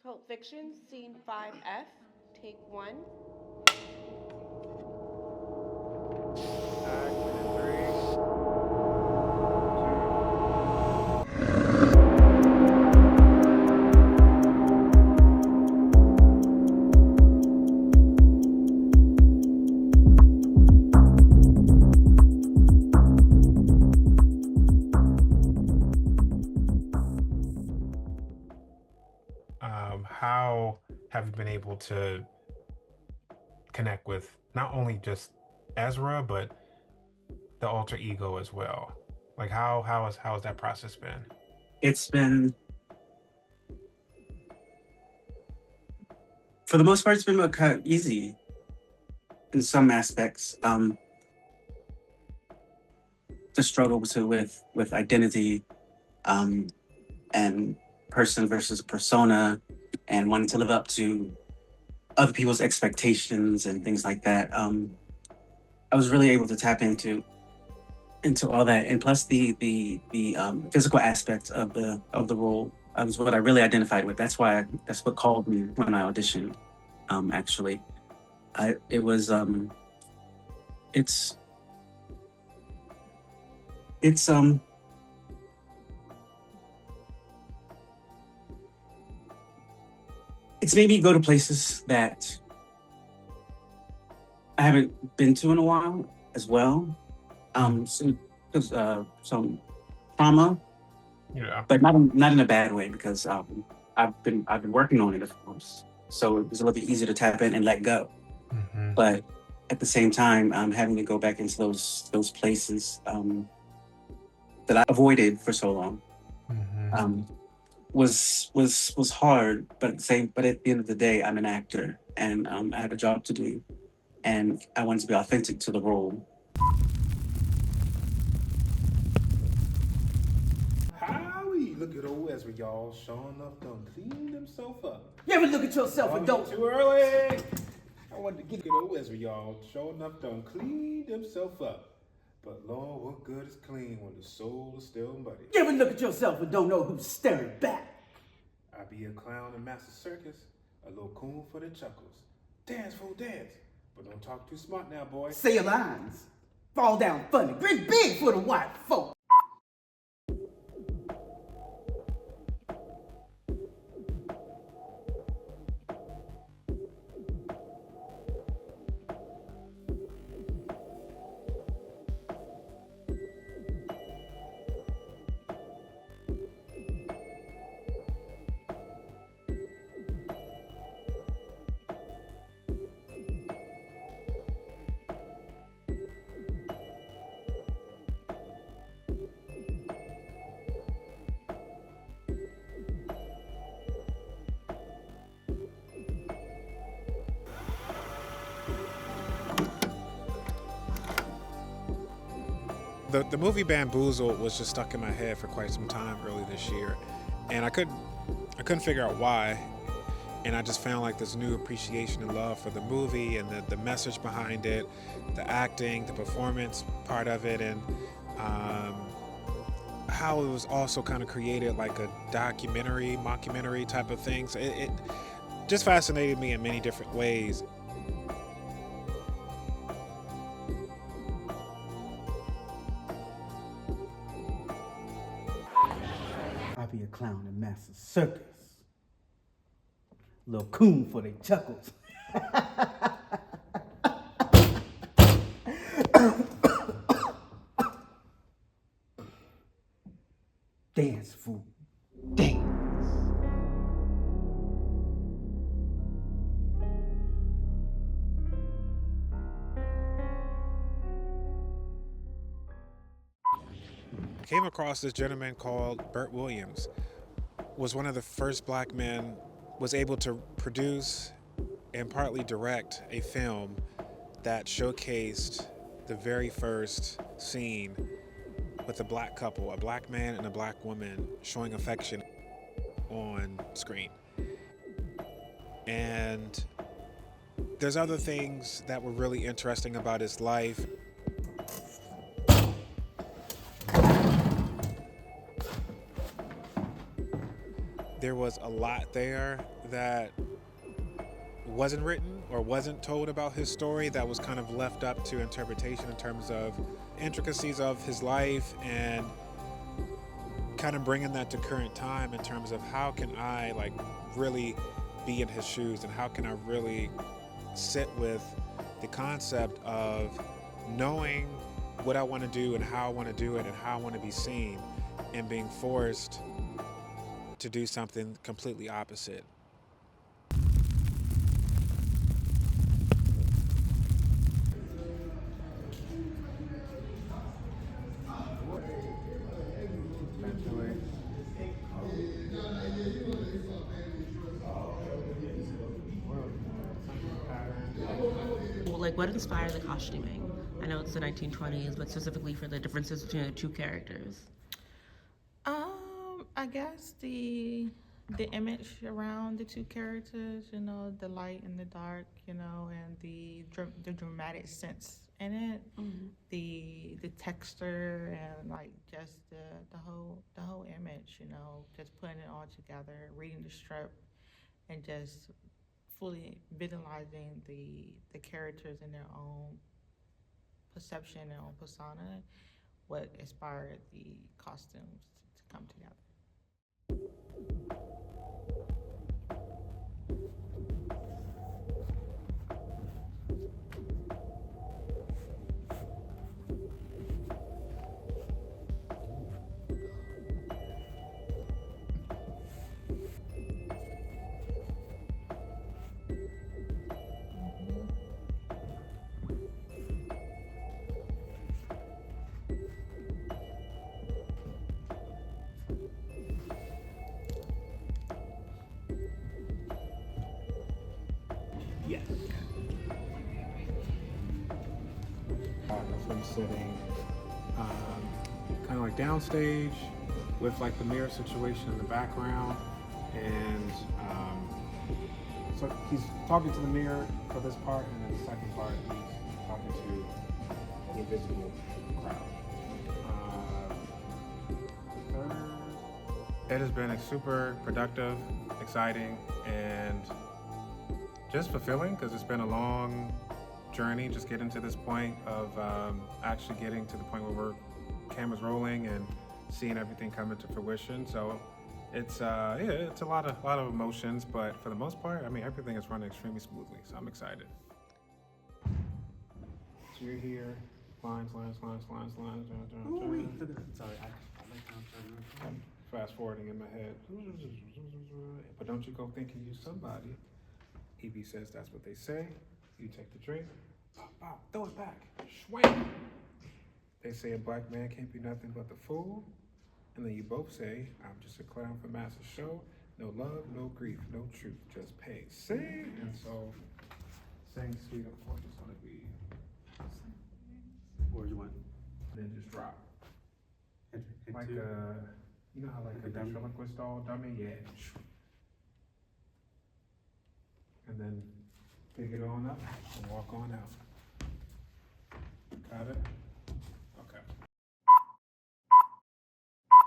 Pulp Fiction, Scene 5F, Take 1. How have you been able to connect with not only just Ezra but the alter ego as well? Like how has that process been? It's been, for the most part, it's been kind of easy in some aspects. The struggle with identity, and person versus persona, and wanting to live up to other people's expectations and things like that. I was really able to tap into all that, and plus the physical aspect of the role was what I really identified with. That's what called me when I auditioned. Actually, it was it's it's it's made me go to places that I haven't been to in a while as well. Some trauma, Yeah. but not in a bad way, because I've been working on it, of course. So it was a little bit easier to tap in and let go. Mm-hmm. But at the same time, having to go back into those places that I avoided for so long Mm-hmm. was hard. But at the end of the day, I'm an actor, and I have a job to do, and I wanted to be authentic to the role. Howie, look at old Ezra, y'all. Sure enough, done cleaned himself up. You ever look at yourself and don't? Too early. I wanted to get at old Ezra, y'all. Sure enough, done cleaned himself up. But Lord, what good is clean when the soul is still muddy? You ever look at yourself and don't know who's staring back? I be a clown in Master Circus, a little coon for the chuckles. Dance, fool, dance. But don't talk too smart now, boy. Say your lines. Fall down funny. Grin big for the white folk. The movie Bamboozled was just stuck in my head for quite some time early this year, and I couldn't figure out why. And I just found like this new appreciation and love for the movie and the message behind it, the acting, the performance part of it, and how it was also kind of created like a documentary, mockumentary type of thing. So it just fascinated me in many different ways. I be a clown in Master Circus. Little coon for the chuckles. Dance, fool. Dance. I came across this gentleman called Burt Williams. Was one of the first black men, was able to produce and partly direct a film that showcased the very first scene with a black couple, a black man and a black woman showing affection on screen. And there's other things that were really interesting about his life. there was a lot there that wasn't written or wasn't told about his story, that was kind of left up to interpretation in terms of intricacies of his life, and kind of bringing that to current time in terms of how can I like really be in his shoes, and how can I really sit with the concept of knowing what I want to do and how I want to do it and how I want to be seen, and being forced to do something completely opposite. Like, what inspired the costuming? I know it's the 1920s, but specifically for the differences between the two characters. I guess the image around the two characters, you know, the light and the dark, you know, and the dramatic sense in it, the texture, and like just the whole image, you know, just putting it all together, reading the strip, and just fully visualizing the characters in their own perception and own persona, what inspired the costumes to come together. Yes. That's him sitting kind of like downstage with like the mirror situation in the background, and so he's talking to the mirror for this part, and then the second part he's talking to the invisible crowd. It has been super productive, exciting, and just fulfilling, because it's been a long journey just getting to this point of actually getting to the point where we're cameras rolling and seeing everything come into fruition. So it's it's a lot of emotions, but for the most part, I mean, everything is running extremely smoothly, so I'm excited. So you're here, lines. Oh, wait, sorry, I like how I'm Fast forwarding in my head, but don't you go thinking you somebody. Evie says that's what they say. You take the drink, pop, pop, throw it back, swing. They say a black man can't be nothing but the fool. And then you both say, I'm just a clown for massive show. No love, no grief, no truth, just pain. Sing. And so, sing sweet, of course, it's gonna be. Or you want? Then just drop. Hit Like two. you know how like a dummy. ventriloquist doll dummy? Yeah. And then pick it on up and walk on out. Got it? Okay.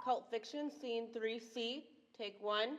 Cult Fiction, Scene 3C, take 1.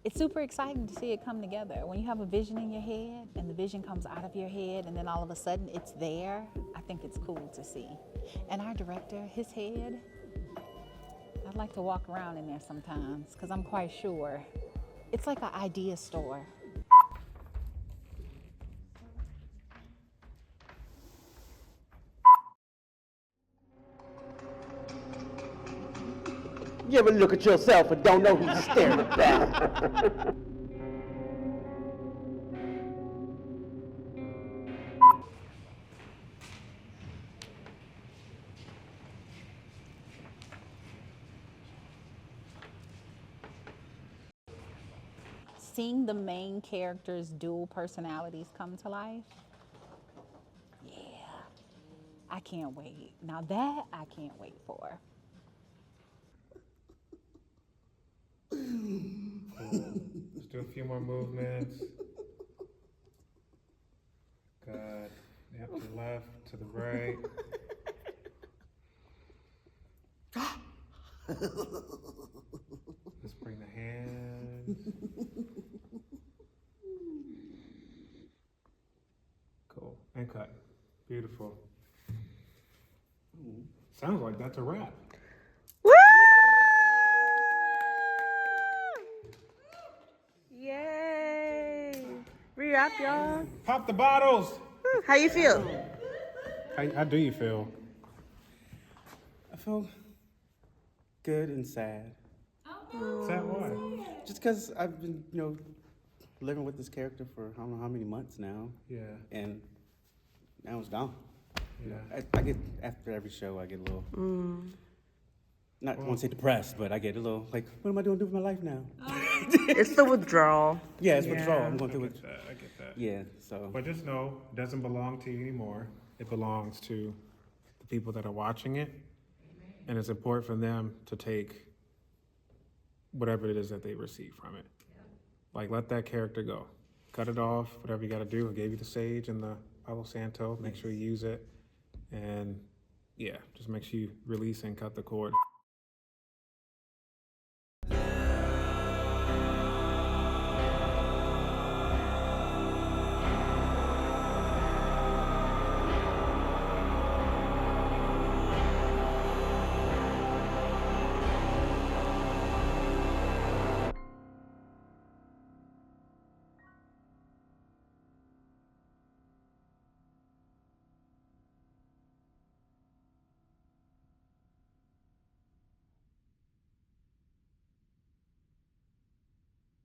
It's super exciting to see it come together. When you have a vision in your head and the vision comes out of your head and then all of a sudden it's there, I think it's cool to see. And our director, his head, I'd like to walk around in there sometimes because I'm quite sure it's like an idea store. You ever look at yourself and don't know who you're staring at? seeing the main character's dual personalities come to life, yeah, I can't wait. Now that I can't wait for. Let's do a few more movements. Good. Yep, to the left, to the right. Let's bring the hands. Cool. And cut. Beautiful. Sounds like that's a wrap. Woo! Yay! Re-wrap, y'all. Pop the bottles! How you feel? How do you feel? I feel good and sad. Sad why? Just because I've been, living with this character for I don't know how many months now, Yeah. and now it's gone. Yeah. I get, after every show, I get a little, not want to say depressed, but I get a little like, what am I doing with my life now? It's the withdrawal. Yeah, it's withdrawal. I'm going through it. I get that. Yeah, so. But just know, it doesn't belong to you anymore. It belongs to the people that are watching it. And it's important for them to take whatever it is that they receive from it. Like, let that character go. Cut it off, whatever you got to do. I gave you the sage and the Palo Santo. Make sure you use it. And yeah, just make sure you release and cut the cord.